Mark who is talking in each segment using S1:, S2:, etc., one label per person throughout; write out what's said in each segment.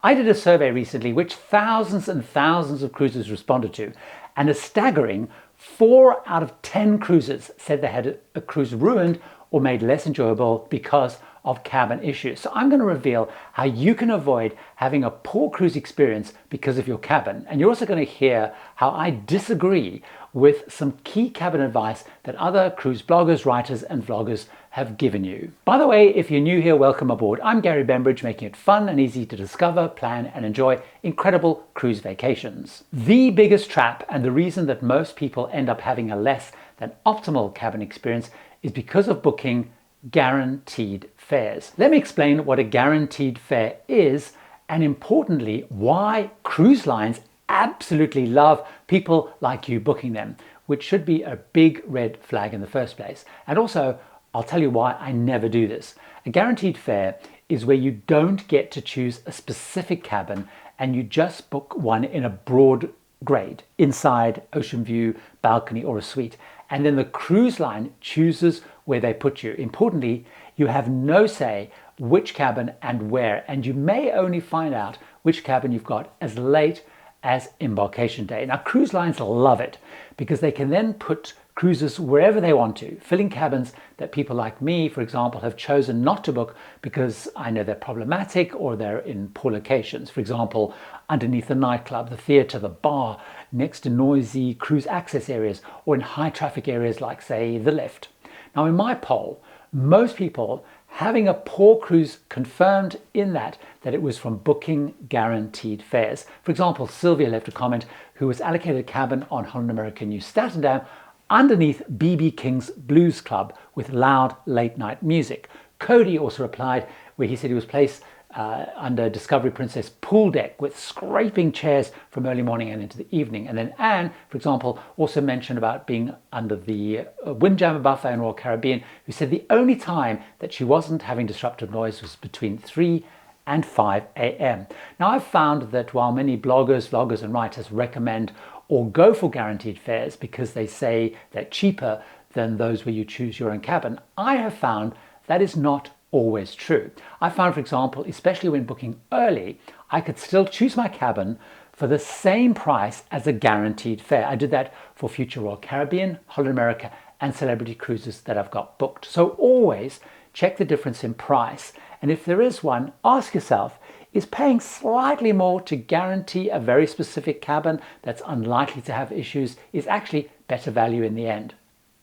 S1: I did a survey recently which thousands and thousands of cruisers responded to, and a staggering 4 out of 10 cruisers said they had a cruise ruined or made less enjoyable because of cabin issues. So I'm going to reveal how you can avoid having a poor cruise experience because of your cabin. And you're also going to hear how I disagree with some key cabin advice that other cruise bloggers, writers and vloggers have given you. By the way, if you're new here, welcome aboard. I'm Gary Bembridge, making it fun and easy to discover, plan and enjoy incredible cruise vacations. The biggest trap, and the reason that most people end up having a less than optimal cabin experience, is because of booking guaranteed fares. Let me explain what a guaranteed fare is, and importantly, why cruise lines absolutely love people like you booking them, which should be a big red flag in the first place. And also, I'll tell you why I never do this. A guaranteed fare is where you don't get to choose a specific cabin and you just book one in a broad grade, inside, ocean view, balcony or a suite. And then the cruise line chooses where they put you. Importantly, you have no say which cabin and where, and you may only find out which cabin you've got as late as embarkation day. Now, cruise lines love it because they can then put cruises wherever they want to, filling cabins that people like me, for example, have chosen not to book because I know they're problematic or they're in poor locations. For example, underneath the nightclub, the theatre, the bar, next to noisy cruise access areas, or in high traffic areas like, say, the lift. Now, in my poll, most people having a poor cruise confirmed in that it was from booking guaranteed fares. For example, Sylvia left a comment who was allocated a cabin on Holland America New Statendam underneath BB King's Blues Club with loud late night music. Cody also replied where he said he was placed under Discovery Princess pool deck with scraping chairs from early morning and into the evening. And then Anne, for example, also mentioned about being under the Windjammer buffet in Royal Caribbean, who said the only time that she wasn't having disruptive noise was between 3 and 5 a.m. Now, I've found that while many bloggers, vloggers and writers recommend or go for guaranteed fares because they say they're cheaper than those where you choose your own cabin, I have found that is not always true. I found, for example, especially when booking early, I could still choose my cabin for the same price as a guaranteed fare. I did that for future Royal Caribbean, Holland America and Celebrity cruises that I've got booked. So always check the difference in price. And if there is one, ask yourself, is paying slightly more to guarantee a very specific cabin that's unlikely to have issues is actually better value in the end?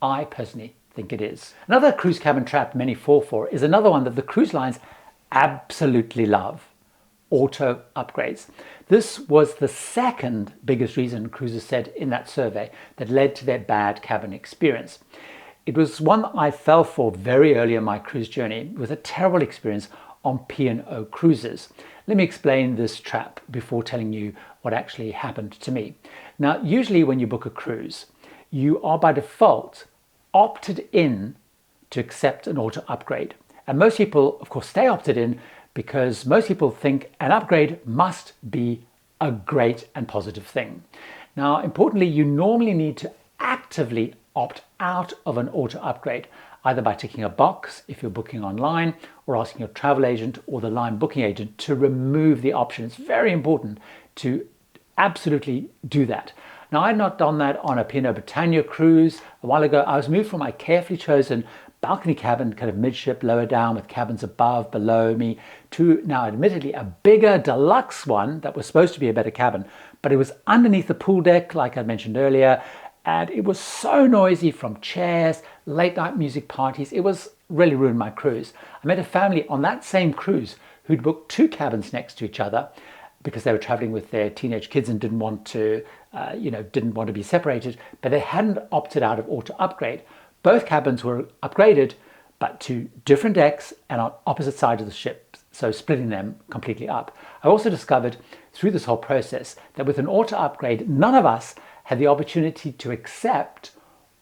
S1: I personally think it is. Another cruise cabin trap many fall for is another one that the cruise lines absolutely love: auto upgrades. This was the second biggest reason cruisers said in that survey that led to their bad cabin experience. It was one that I fell for very early in my cruise journey with a terrible experience on P&O cruises. Let me explain this trap before telling you what actually happened to me. Now, usually when you book a cruise, you are by default opted in to accept an auto upgrade. And most people, of course, stay opted in because most people think an upgrade must be a great and positive thing. Now, importantly, you normally need to actively opt out of an auto upgrade, either by ticking a box if you're booking online or asking your travel agent or the line booking agent to remove the option. It's very important to absolutely do that. Now, I had not done that on a P&O Britannia cruise a while ago. I was moved from my carefully chosen balcony cabin, kind of midship, lower down with cabins above, below me, to now admittedly a bigger deluxe one that was supposed to be a better cabin, but it was underneath the pool deck, like I mentioned earlier, and it was so noisy from chairs, late night music parties. It was really ruined my cruise. I met a family on that same cruise who'd booked 2 cabins next to each other because they were traveling with their teenage kids and didn't want to be separated, but they hadn't opted out of auto upgrade. Both cabins were upgraded, but to different decks and on opposite sides of the ship, so splitting them completely up. I also discovered through this whole process that with an auto upgrade, none of us had the opportunity to accept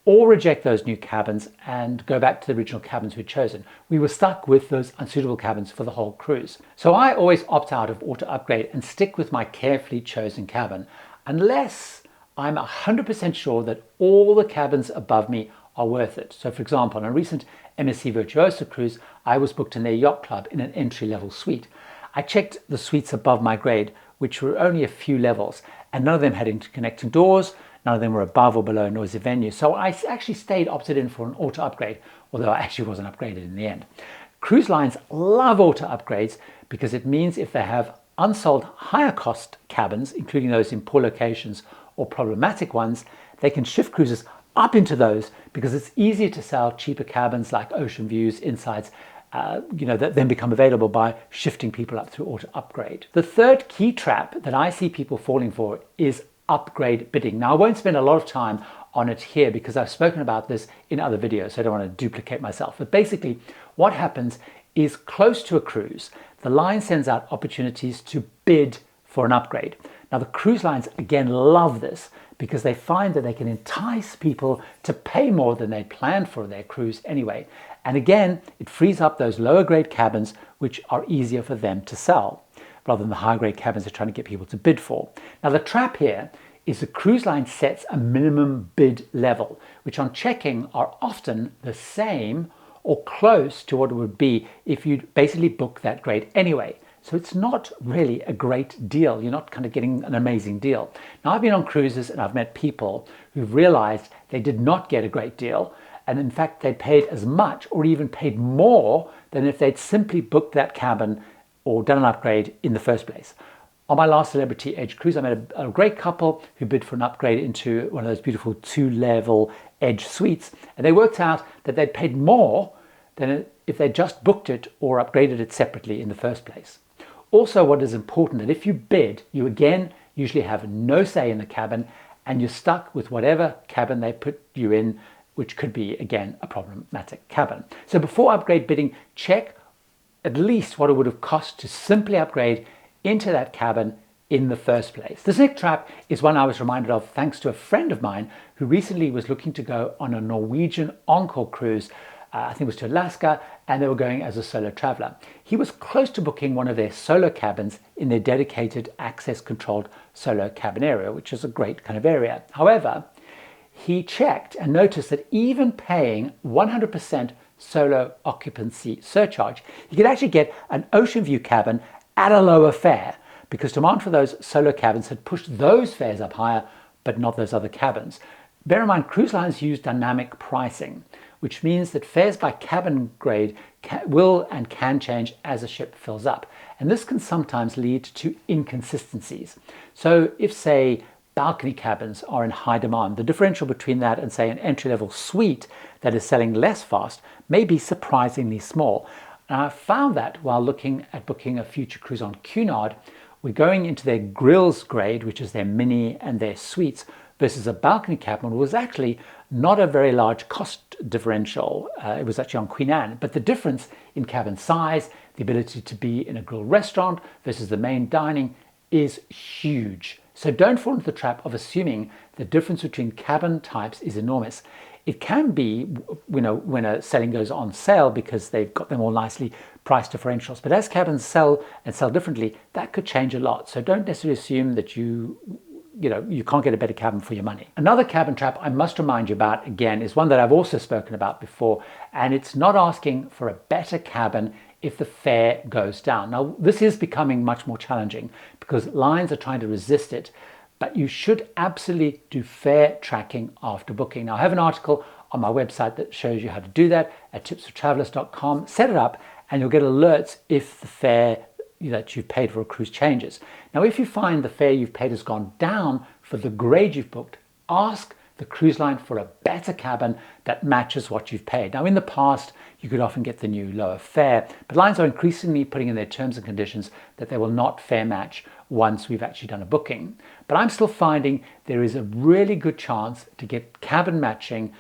S1: or reject those new cabins and go back to the original cabins we'd chosen. We were stuck with those unsuitable cabins for the whole cruise. So I always opt out of auto upgrade and stick with my carefully chosen cabin, unless I'm 100% sure that all the cabins above me are worth it. So for example, on a recent MSC Virtuosa cruise, I was booked in their yacht club in an entry-level suite. I checked the suites above my grade, which were only a few levels, and none of them had interconnecting doors, none of them were above or below a noisy venue. So I actually stayed opted in for an auto upgrade, although I actually wasn't upgraded in the end. Cruise lines love auto upgrades because it means if they have unsold higher cost cabins, including those in poor locations or problematic ones, they can shift cruises up into those because it's easier to sell cheaper cabins like ocean views, insides, that then become available by shifting people up through auto upgrade. The third key trap that I see people falling for is upgrade bidding. Now, I won't spend a lot of time on it here because I've spoken about this in other videos, so I don't want to duplicate myself. But basically, what happens is close to a cruise, the line sends out opportunities to bid for an upgrade. Now, the cruise lines, again, love this because they find that they can entice people to pay more than they planned for their cruise anyway. And again, it frees up those lower grade cabins, which are easier for them to sell, rather than the high grade cabins they're trying to get people to bid for. Now, the trap here is the cruise line sets a minimum bid level, which on checking are often the same or close to what it would be if you'd basically book that grade anyway. So it's not really a great deal. You're not kind of getting an amazing deal. Now, I've been on cruises and I've met people who've realized they did not get a great deal. And in fact, they paid as much or even paid more than if they'd simply booked that cabin or done an upgrade in the first place. On my last Celebrity Edge cruise, I met a great couple who bid for an upgrade into one of those beautiful 2-level Edge suites. And they worked out that they'd paid more than if they'd just booked it or upgraded it separately in the first place. Also, what is important that if you bid, you again usually have no say in the cabin and you're stuck with whatever cabin they put you in, which could be, again, a problematic cabin. So before upgrade bidding, check at least what it would have cost to simply upgrade into that cabin in the first place. The next trap is one I was reminded of thanks to a friend of mine who recently was looking to go on a Norwegian Encore cruise. I think it was to Alaska, and they were going as a solo traveler. He was close to booking one of their solo cabins in their dedicated access controlled solo cabin area, which is a great kind of area. However, he checked and noticed that even paying 100% solo occupancy surcharge, he could actually get an ocean view cabin at a lower fare because demand for those solo cabins had pushed those fares up higher, but not those other cabins. Bear in mind, cruise lines use dynamic pricing, which means that fares by cabin grade will and can change as a ship fills up. And this can sometimes lead to inconsistencies. So if, say, balcony cabins are in high demand, the differential between that and, say, an entry-level suite that is selling less fast may be surprisingly small. And I found that while looking at booking a future cruise on Cunard, we're going into their grills grade, which is their mini and their suites, versus a balcony cabin was actually not a very large cost differential. It was actually on Queen Anne, but the difference in cabin size, the ability to be in a grill restaurant versus the main dining is huge. So don't fall into the trap of assuming the difference between cabin types is enormous. It can be, when a selling goes on sale because they've got them all nicely priced differentials. But as cabins sell and sell differently, that could change a lot. So don't necessarily assume that you can't get a better cabin for your money. Another cabin trap I must remind you about, again, is one that I've also spoken about before, and it's not asking for a better cabin if the fare goes down. Now, this is becoming much more challenging because lines are trying to resist it, but you should absolutely do fare tracking after booking. Now, I have an article on my website that shows you how to do that at tipsfortravelers.com. Set it up and you'll get alerts if the fare that you've paid for a cruise changes. Now, if you find the fare you've paid has gone down for the grade you've booked, ask the cruise line for a better cabin that matches what you've paid. Now, in the past, you could often get the new lower fare, but lines are increasingly putting in their terms and conditions that they will not fare match once we've actually done a booking. But I'm still finding there is a really good chance to get cabin matching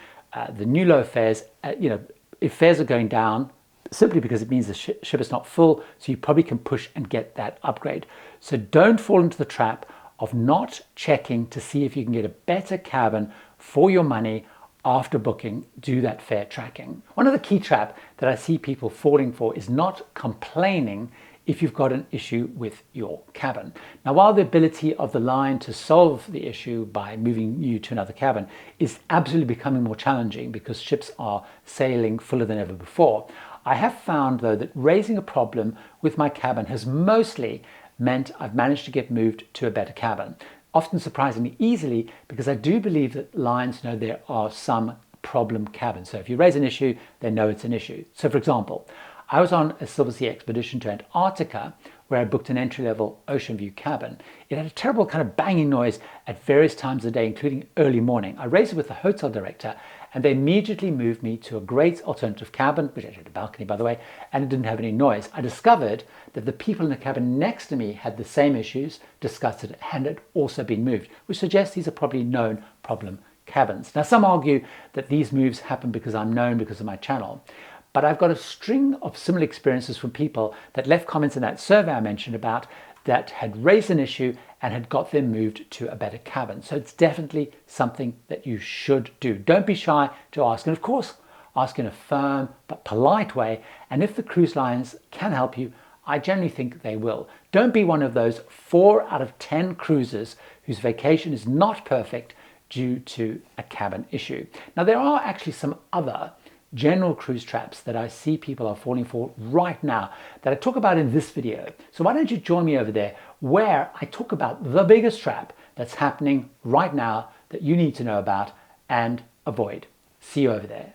S1: the new low fares. If fares are going down, simply because it means the ship is not full, so you probably can push and get that upgrade. So don't fall into the trap of not checking to see if you can get a better cabin for your money after booking. Do that fare tracking. One of the key traps that I see people falling for is not complaining if you've got an issue with your cabin. Now, while the ability of the line to solve the issue by moving you to another cabin is absolutely becoming more challenging because ships are sailing fuller than ever before, I have found though that raising a problem with my cabin has mostly meant I've managed to get moved to a better cabin, often surprisingly easily, because I do believe that lions know there are some problem cabins. So if you raise an issue, they know it's an issue. So for example, I was on a Silver Sea expedition to Antarctica where I booked an entry-level ocean view cabin. It had a terrible kind of banging noise at various times of the day, including early morning. I raised it with the hotel director and they immediately moved me to a great alternative cabin, which actually had a balcony by the way, and it didn't have any noise. I discovered that the people in the cabin next to me had the same issues, discussed it, and had also been moved, which suggests these are probably known problem cabins. Now some argue that these moves happen because I'm known because of my channel, but I've got a string of similar experiences from people that left comments in that survey I mentioned about that had raised an issue and had got them moved to a better cabin. So it's definitely something that you should do. Don't be shy to ask, and of course ask in a firm but polite way, and if the cruise lines can help you, I generally think they will. Don't be one of those 4 out of 10 cruisers whose vacation is not perfect due to a cabin issue. Now there are actually some other general cruise traps that I see people are falling for right now that I talk about in this video. So why don't you join me over there where I talk about the biggest trap that's happening right now that you need to know about and avoid. See you over there.